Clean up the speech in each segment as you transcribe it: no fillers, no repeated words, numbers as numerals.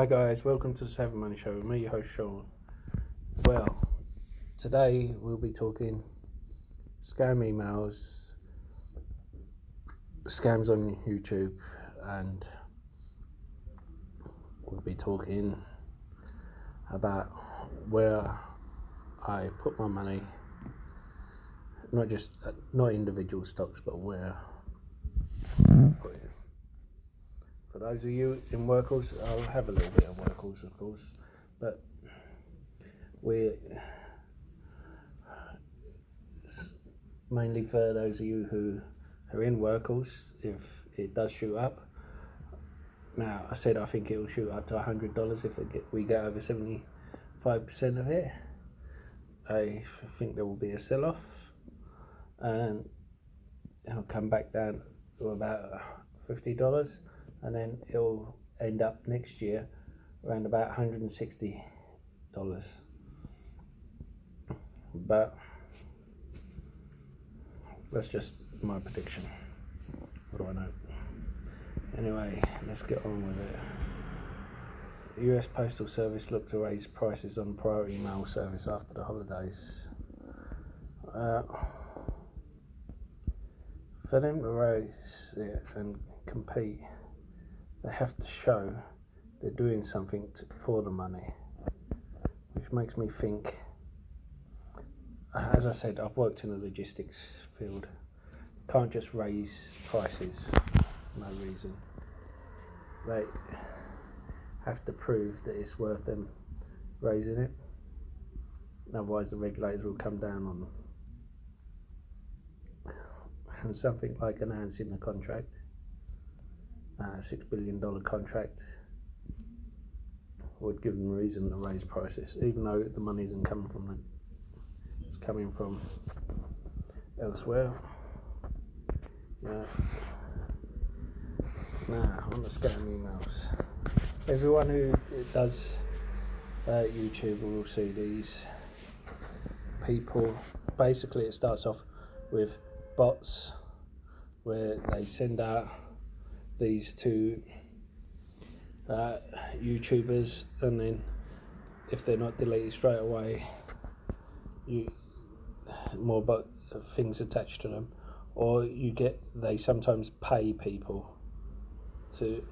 Hi guys, welcome to the Saving Money Show with me, your host Sean. Well, today we'll be talking scam emails, scams on YouTube, and we'll be talking about where I put my money, not individual stocks, but where I put it. For those of you in Workhorse, I'll have a little bit of Workhorse, of course, but we're mainly for those of you who are in Workhorse. If it does shoot up, now I said I think it will shoot up to $100 if we get over 75% of it. I think there will be a sell-off, and it'll come back down to about $50. And then it'll end up next year around about $160. But that's just my prediction. What do I know? Anyway, let's get on with it. The US Postal Service looked to raise prices on priority mail service after the holidays. For them to raise it and compete, they have to show they're doing something for the money, which makes me think, as I said, I've worked in the logistics field. You can't just raise prices for no reason. They have to prove that it's worth them raising it, otherwise the regulators will come down on them. And something like announcing the contract, $6 billion contract, would give them reason to raise prices, even though the money isn't coming from them. It's coming from elsewhere. Now, on the scam emails. Everyone who does YouTube will see these people. Basically, it starts off with bots where they send out these two YouTubers, and then if they're not deleted straight away, more but things attached to them, or they sometimes pay people to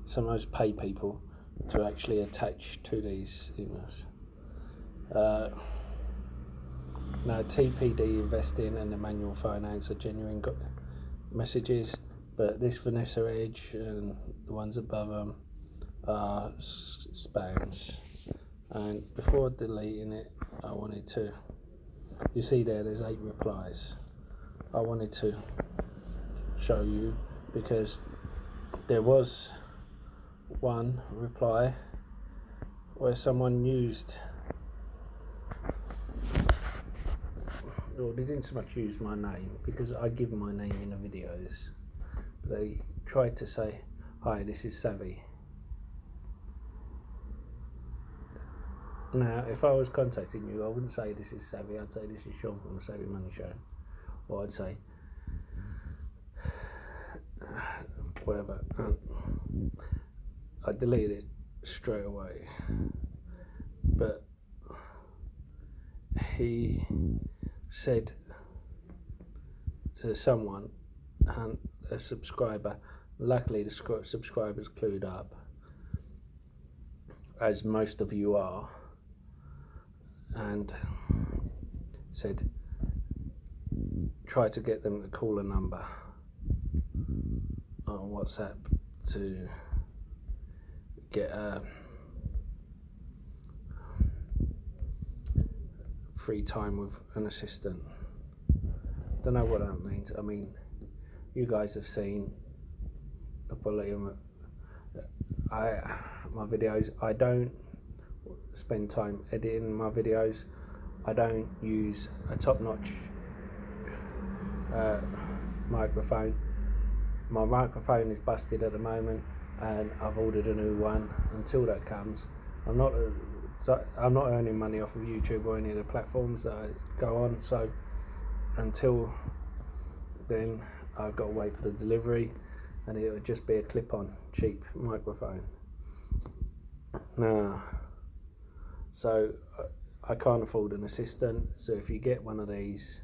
sometimes pay people to actually attach to these emails. Now, TPD investing and the manual finance are genuine messages, but this Vanessa Edge and the ones above them are spams. And before deleting it, I wanted to, you see there's 8 replies. I wanted to show you, because there was one reply where someone used, well, they didn't so much use my name, because I give my name in the videos. They tried to say, "Hi, this is Savvy." Now, if I was contacting you, I wouldn't say this is Savvy. I'd say this is Sean from the Saving Money Show, or I'd say whatever. I deleted it straight away, but he said to someone, and a subscriber, luckily the subscriber's clued up, as most of you are, and said try to get them to call a number on WhatsApp to get a free time with an assistant. Don't know what that means. I mean, you guys have seen the volume. My videos, I don't spend time editing my videos. I don't use a top-notch microphone. My microphone is busted at the moment, and I've ordered a new one. Until that comes, I'm not earning money off of YouTube or any of the platforms that I go on. So until then, I've got to wait for the delivery. and it would just be a clip-on cheap microphone. Now, so I can't afford an assistant, so if you get one of these,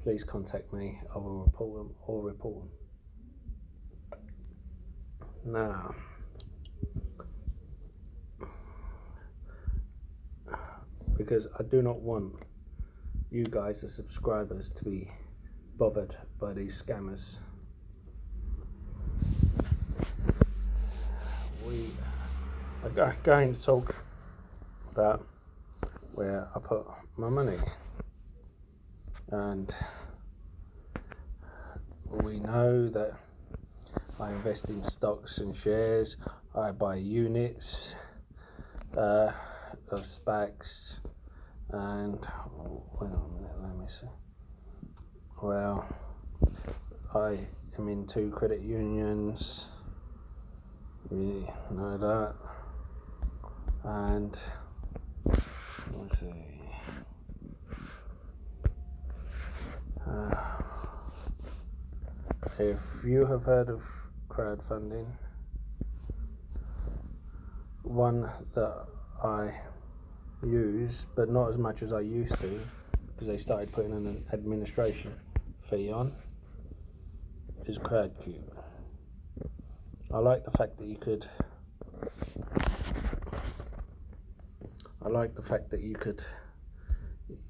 please contact me. I will report them or report them. Now, because I do not want you guys, the subscribers, to be bothered by these scammers. We are going to talk about where I put my money, and we know that I invest in stocks and shares. I buy units of SPACs, and wait a minute, let me see. Well, I am in 2 credit unions. We know that, and let's see. If you have heard of crowdfunding, one that I use, but not as much as I used to, because they started putting an administration fee on, is Quidco. I like the fact that you could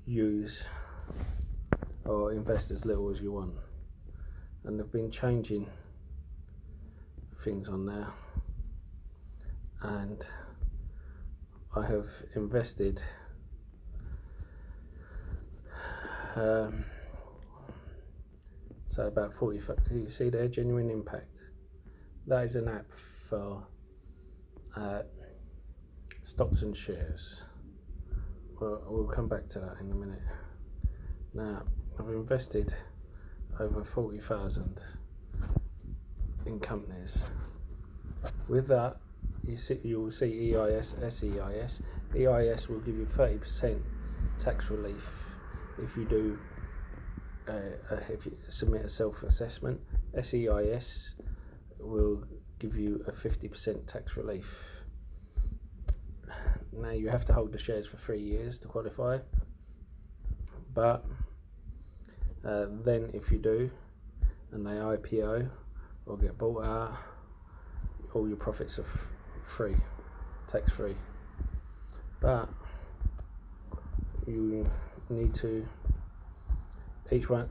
use or invest as little as you want, and they've been changing things on there, and I have invested so about 45. You see there, Genuine Impact. That is an app for stocks and shares. We'll come back to that in a minute. Now, I've invested over 40,000 in companies. With that, you will see EIS, SEIS. EIS will give you 30% tax relief if you do if you submit a self-assessment. SEIS will give you a 50% tax relief. Now, you have to hold the shares for 3 years to qualify, but then if you do and they IPO or get bought out, all your profits are free, tax free. But you need to, each one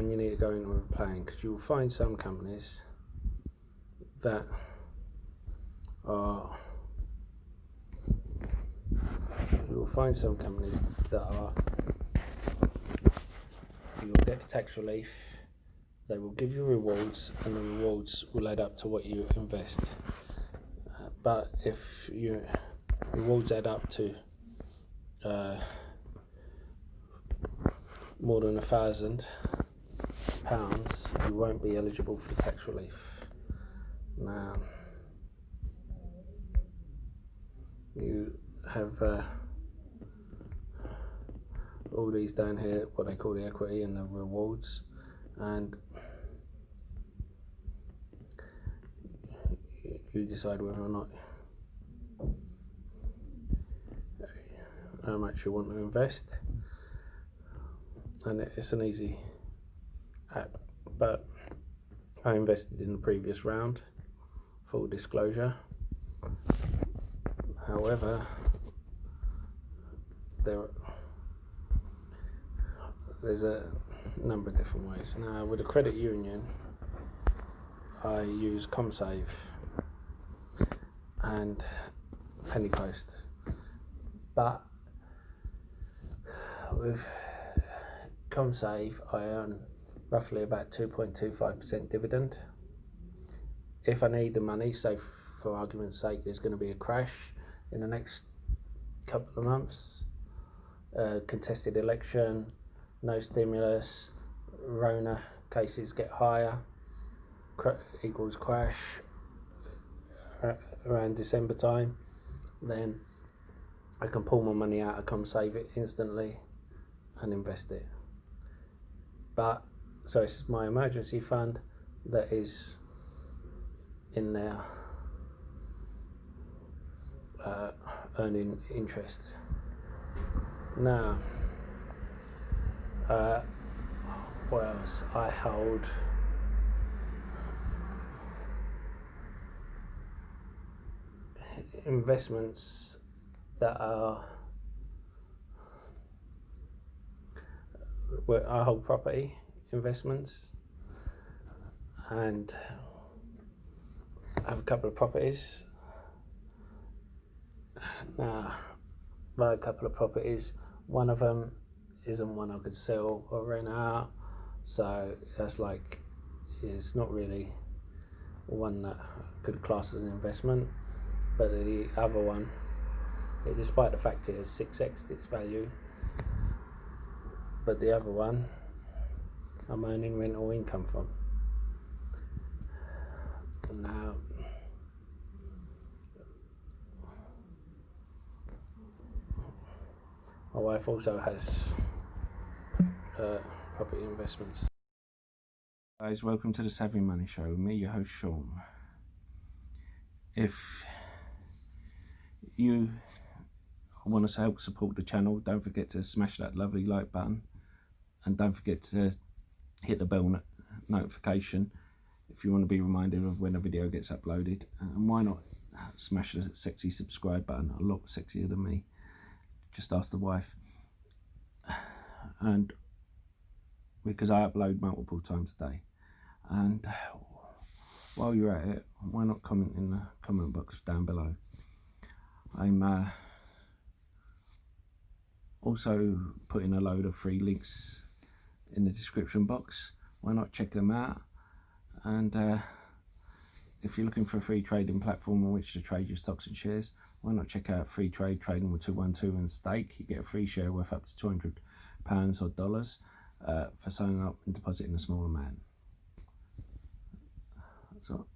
you need to go into with a plan, because you will find some companies that are you will get tax relief, they will give you rewards, and the rewards will add up to what you invest. But if your rewards add up to more than £1,000, you won't be eligible for tax relief. Now, you have all these down here, what they call the equity and the rewards, and you decide whether or not how much you want to invest, and it's an easy app. But I invested in the previous round, full disclosure. However, there's a number of different ways. Now, with a credit union, I use ComSave and Penny Post, but with ComSave I earn roughly about 2.25% dividend. If I need the money, say for argument's sake there's going to be a crash in the next couple of months, contested election, no stimulus, Rona cases get higher, equals crash around December time, then I can pull my money out of ComSave it instantly and invest it. But so it's my emergency fund that is in there earning interest. Now, what else? I hold investments that are, I hold property investments, and I have a couple of properties. Now, by a couple of properties, one of them isn't one I could sell or rent out, so that's like, it's not really one that could class as an investment. But the other one, despite the fact it has 6x its value, but the other one I'm earning rental income from. Now, my wife also has property investments. Guys, welcome to the Savvy Money Show with me, your host Sean. If you want to help support the channel, don't forget to smash that lovely like button, and don't forget to hit the bell notification if you want to be reminded of when a video gets uploaded. And why not smash the sexy subscribe button? A lot sexier than me, just ask the wife. And because I upload multiple times a day. And while you're at it, why not comment in the comment box down below? I'm also putting a load of free links in the description box. Why not check them out? And if you're looking for a free trading platform on which to trade your stocks and shares, why not check out Free Trade Trading with 212 and Stake? You get a free share worth up to £200 or dollars for signing up and depositing a small amount. So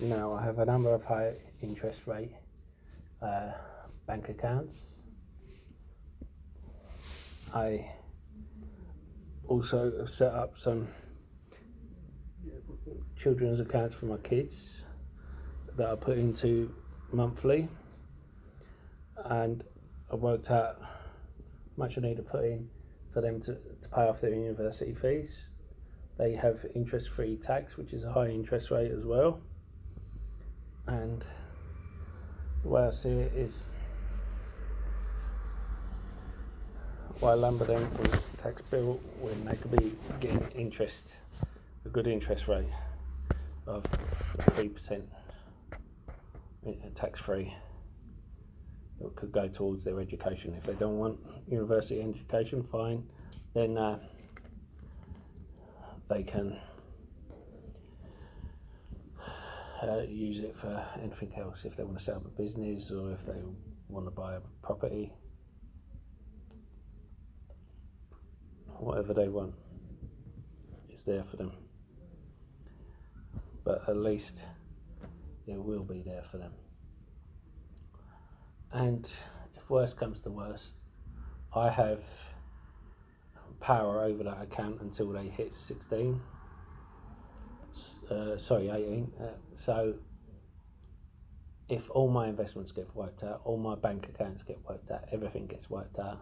now I have a number of high interest rate bank accounts. I also have set up some children's accounts for my kids that I put into monthly, and I worked out how much I need to put in for them to pay off their university fees. They have interest-free tax, which is a high interest rate as well, and the way I see it is, why lumber them with a tax bill when they could be getting interest, a good interest rate of 3% tax-free. It could go towards their education. If they don't want university education, fine, then they can use it for anything else. If they want to set up a business, or if they want to buy a property, whatever they want is there for them. But at least it will be there for them. And if worst comes to worst, I have power over that account until they hit 18. So if all my investments get wiped out, all my bank accounts get wiped out, everything gets wiped out,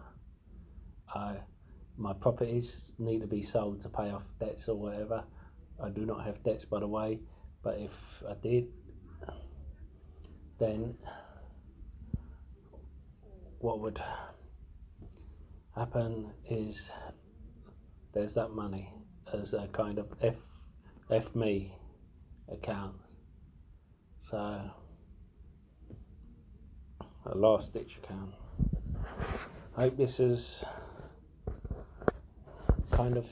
my properties need to be sold to pay off debts or whatever. I do not have debts, by the way, but if I did, then what would happen is there's that money as a kind of F me account. So a last ditch account. I hope this is kind of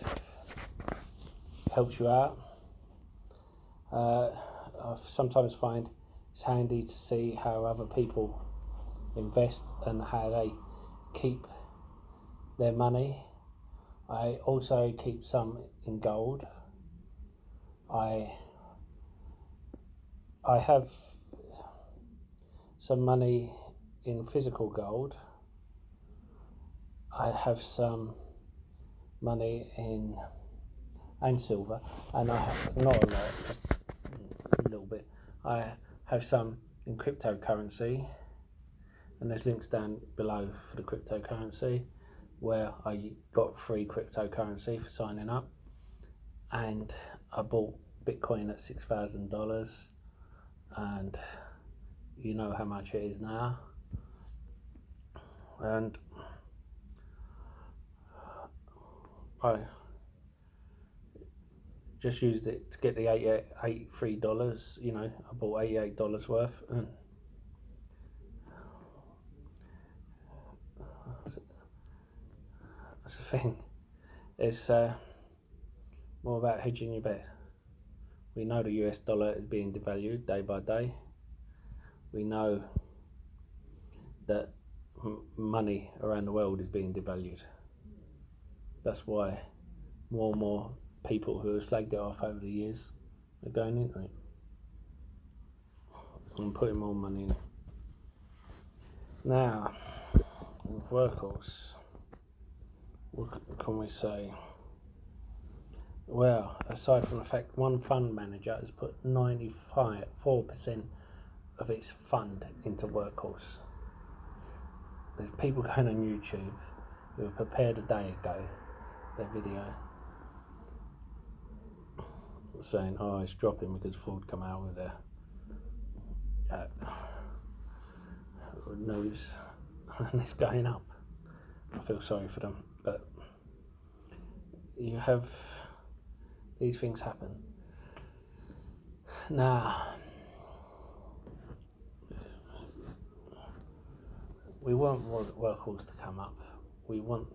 helps you out. I sometimes find it's handy to see how other people invest and how they keep their money. I also keep some in gold. I have some money in physical gold. I have some money in and silver, and I have not a lot, just a little bit. I have some in cryptocurrency, and there's links down below for the cryptocurrency where I got free cryptocurrency for signing up, and I bought Bitcoin at $6,000, and you know how much it is now, and I just used it to get the $83. You know, I bought $88 worth, and that's the thing. It's more about hedging your bet. We know the US dollar is being devalued day by day. We know that money around the world is being devalued. That's why more and more people who have slagged it off over the years are going into it and putting more money in it. Now, with Workhorse, what can we say? Well, aside from the fact one fund manager has put 94% of its fund into Workhorse. There's people going on YouTube who have prepared a day ago their video saying, oh, it's dropping because Ford come out with their news and it's going up. I feel sorry for them, but you have these things happen. Now, we want Workhorse to come up. We want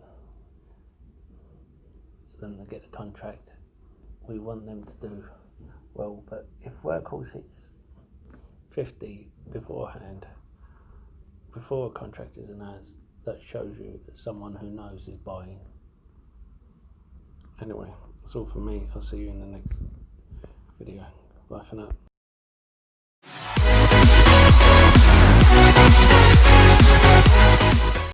them to get the contract. We want them to do well, but if Workhorse hits 50 beforehand, before a contract is announced, that shows you that someone who knows is buying. Anyway, that's all from me. I'll see you in the next video. Bye for now.